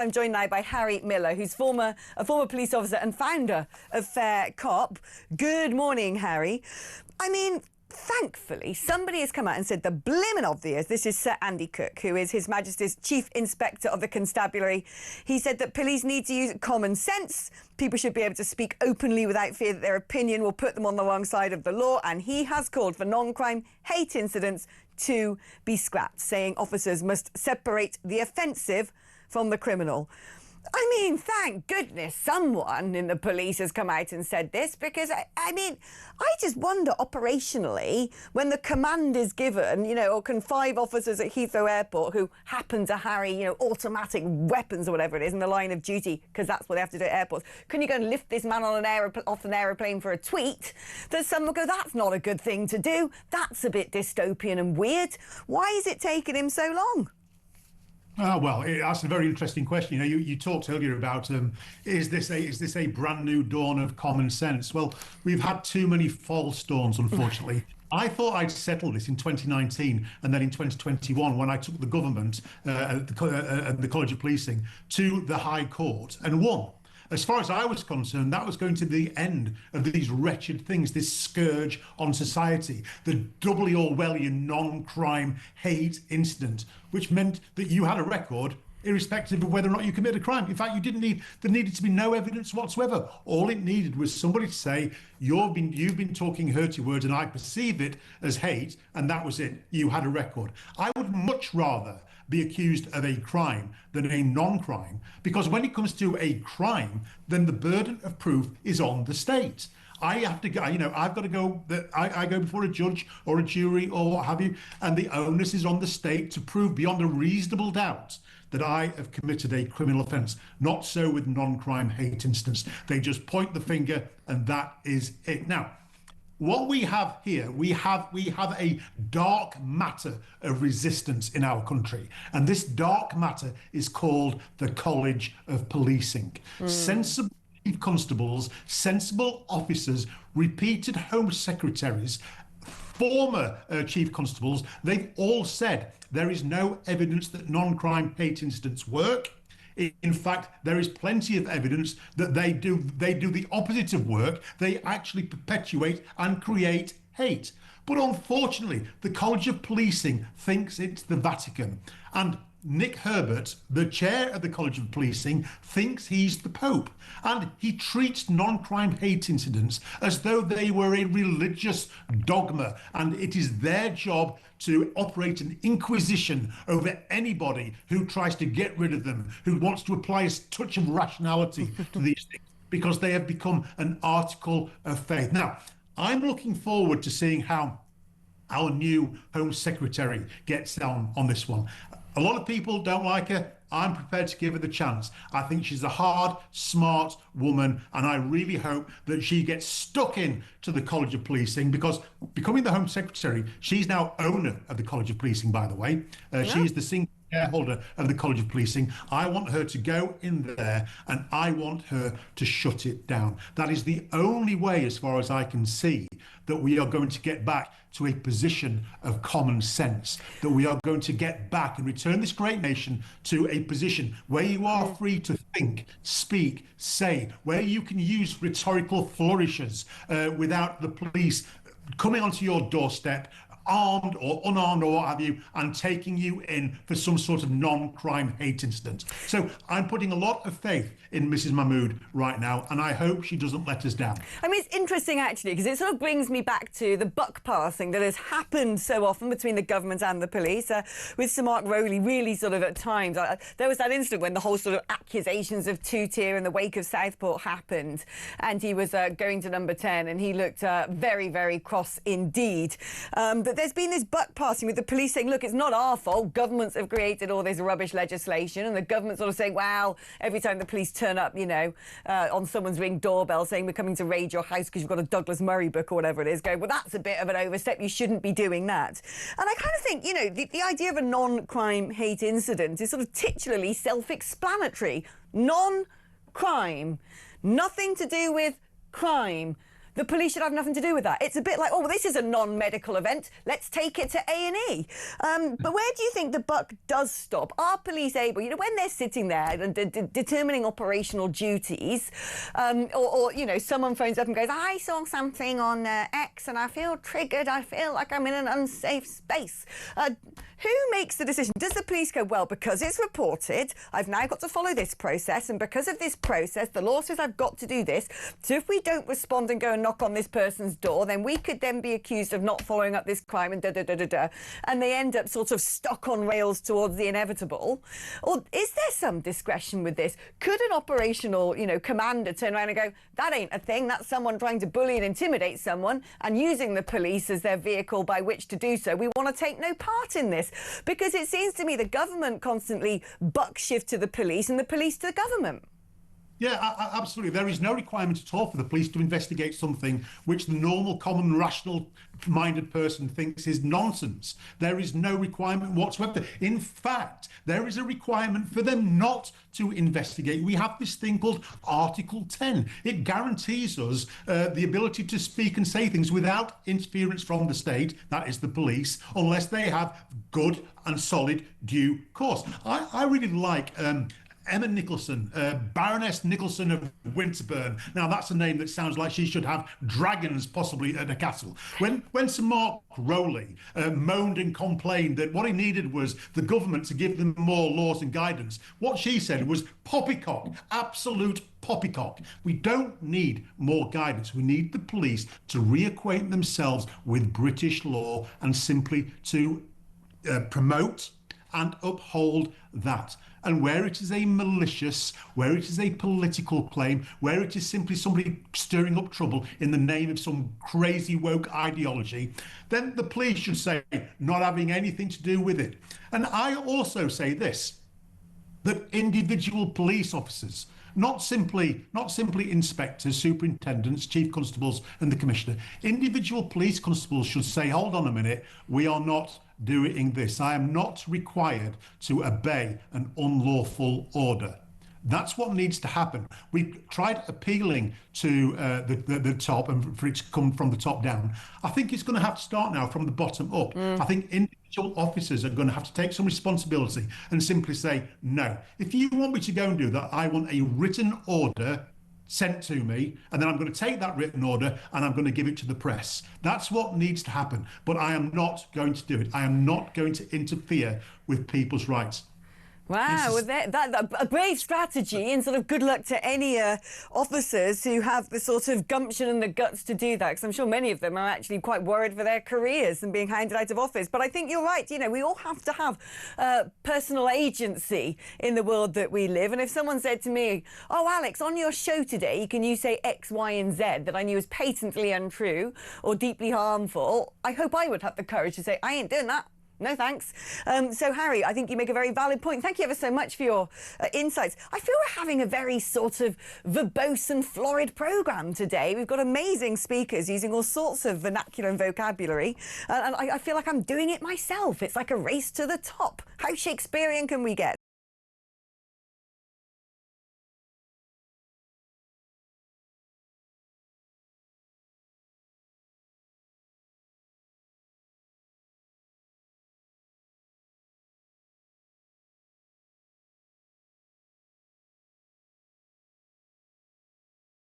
I'm joined now by Harry Miller, who's a former police officer and founder of Fair Cop. Good morning, Harry. I mean, thankfully, somebody has come out and said the blimmin' obvious. This is Sir Andy Cook, who is His Majesty's Chief Inspector of the Constabulary. He said that police need to use common sense. People should be able to speak openly without fear that their opinion will put them on the wrong side of the law. And he has called for non-crime hate incidents to be scrapped, saying officers must separate the offensive from the criminal. I mean, thank goodness someone in the police has come out and said this, because, I mean, I just wonder operationally, when the command is given, you know, or can 5 officers at Heathrow Airport who happen to carry, you know, automatic weapons or whatever it is in the line of duty, because that's what they have to do at airports, can you go and lift this man on off an aeroplane for a tweet? Does someone go, that's not a good thing to do, that's a bit dystopian and weird? Why is it taking him so long? Well, that's a very interesting question. You know, you talked earlier about is this a brand new dawn of common sense? Well, we've had too many false dawns, unfortunately. I thought I'd settled this in 2019 and then in 2021 when I took the government at the College of Policing to the High Court and won. As far as I was concerned, that was going to be the end of these wretched things, this scourge on society, the doubly Orwellian non-crime hate incident, which meant that you had a record irrespective of whether or not you committed a crime. In fact, there needed to be no evidence whatsoever. All it needed was somebody to say, you've been talking hurty words and I perceive it as hate, and that was it. You had a record. I would much rather be accused of a crime than a non-crime, because when it comes to a crime, then the burden of proof is on the state. I have to go, you know, I've got to go, I go before a judge or a jury or what have you, and the onus is on the state to prove beyond a reasonable doubt that I have committed a criminal offence. Not so with non-crime hate incidents. They just point the finger and that is it. Now, what we have here, we have a dark matter of resistance in our country. And this dark matter is called the College of Policing. Sensible chief constables, sensible officers, repeated Home Secretaries, former chief constables, they've all said there is no evidence that non-crime hate incidents work. In fact, there is plenty of evidence that they do the opposite of work. They actually perpetuate and create hate. But unfortunately, the College of Policing thinks it's the Vatican. And Nick Herbert, the chair of the College of Policing, thinks he's the Pope. And he treats non-crime hate incidents as though they were a religious dogma. And it is their job to operate an inquisition over anybody who tries to get rid of them, who wants to apply a touch of rationality to these things, because they have become an article of faith. Now, I'm looking forward to seeing how our new Home Secretary gets on this one. A lot of people don't like her. I'm prepared to give her the chance. I think she's a hard, smart woman, and I really hope that she gets stuck in to the College of Policing, because becoming the Home Secretary, she's now owner of the College of Policing, by the way. She's the single shareholder of the College of Policing. I want her to go in there and I want her to shut it down. That is the only way, as far as I can see, that we are going to get back to a position of common sense, that we are going to get back and return this great nation to a position where you are free to think, speak, say, where you can use rhetorical flourishes without the police coming onto your doorstep, armed or unarmed or what have you, and taking you in for some sort of non-crime hate incident. So I'm putting a lot of faith in Mrs. Mahmood right now, and I hope she doesn't let us down. I mean, it's interesting, actually, because it sort of brings me back to the buck passing that has happened so often between the government and the police, with Sir Mark Rowley really sort of at times. There was that incident when the whole sort of accusations of two-tier in the wake of Southport happened, and he was going to number 10, and he looked very, very cross indeed. But there's been this buck passing with the police saying, look, it's not our fault. Governments have created all this rubbish legislation, and the government sort of saying, well, every time the police turn up, you know, on someone's ring doorbell saying we're coming to raid your house because you've got a Douglas Murray book or whatever it is, going, well, that's a bit of an overstep. You shouldn't be doing that. And I kind of think, you know, the idea of a non-crime hate incident is sort of titularly self-explanatory. Non-crime. Nothing to do with crime. the police should have nothing to do with that. It's a bit like, oh, well, this is a non-medical event. Let's take it to A&E. But where do you think the buck does stop? Are police able, when they're sitting there and determining operational duties, or someone phones up and goes, I saw something on X and I feel triggered. I feel like I'm in an unsafe space. Who makes the decision? Does the police go, well, because it's reported, I've now got to follow this process, and because of this process, the law says I've got to do this. So if we don't respond and go and knock on this person's door, then we could then be accused of not following up this crime and da-da-da-da-da. And they end up sort of stuck on rails towards the inevitable. Or is there some discretion with this? Could an operational, commander turn around and go, that ain't a thing, that's someone trying to bully and intimidate someone and using the police as their vehicle by which to do so. We want to take no part in this. Because it seems to me the government constantly buck shift to the police and the police to the government. Yeah, absolutely. There is no requirement at all for the police to investigate something which the normal, common, rational-minded person thinks is nonsense. There is no requirement whatsoever. In fact, there is a requirement for them not to investigate. We have this thing called Article 10. It guarantees us the ability to speak and say things without interference from the state, that is the police, unless they have good and solid due course. I really like Emma Nicholson, Baroness Nicholson of Winterburn. Now, that's a name that sounds like she should have dragons possibly at a castle. When Sir Mark Rowley moaned and complained that what he needed was the government to give them more laws and guidance, what she said was poppycock, absolute poppycock. We don't need more guidance. We need the police to reacquaint themselves with British law and simply to promote and uphold that. And where it is a malicious, where it is a political claim, where it is simply somebody stirring up trouble in the name of some crazy woke ideology, then the police should say, not having anything to do with it. And I also say this, that individual police officers, not simply inspectors, superintendents, chief constables and the commissioner, individual police constables should say, hold on a minute, we are not doing this. I am not required to obey an unlawful order. That's what needs to happen. We've tried appealing to the top and for it to come from the top down. I think it's going to have to start now from the bottom up. I think individual officers are going to have to take some responsibility and simply say, no, if you want me to go and do that, I want a written order sent to me, and then I'm going to take that written order and I'm going to give it to the press. That's what needs to happen. But I am not going to do it. I am not going to interfere with people's rights. Wow, well, that a brave strategy, and sort of good luck to any officers who have the sort of gumption and the guts to do that, because I'm sure many of them are actually quite worried for their careers and being hounded out of office. But I think you're right, we all have to have personal agency in the world that we live. And if someone said to me, oh, Alex, on your show today, can you say X, Y and Z that I knew was patently untrue or deeply harmful, I hope I would have the courage to say, I ain't doing that. No, thanks. So, Harry, I think you make a very valid point. Thank you ever so much for your insights. I feel we're having a very sort of verbose and florid programme today. We've got amazing speakers using all sorts of vernacular and vocabulary. And I feel like I'm doing it myself. It's like a race to the top. How Shakespearean can we get?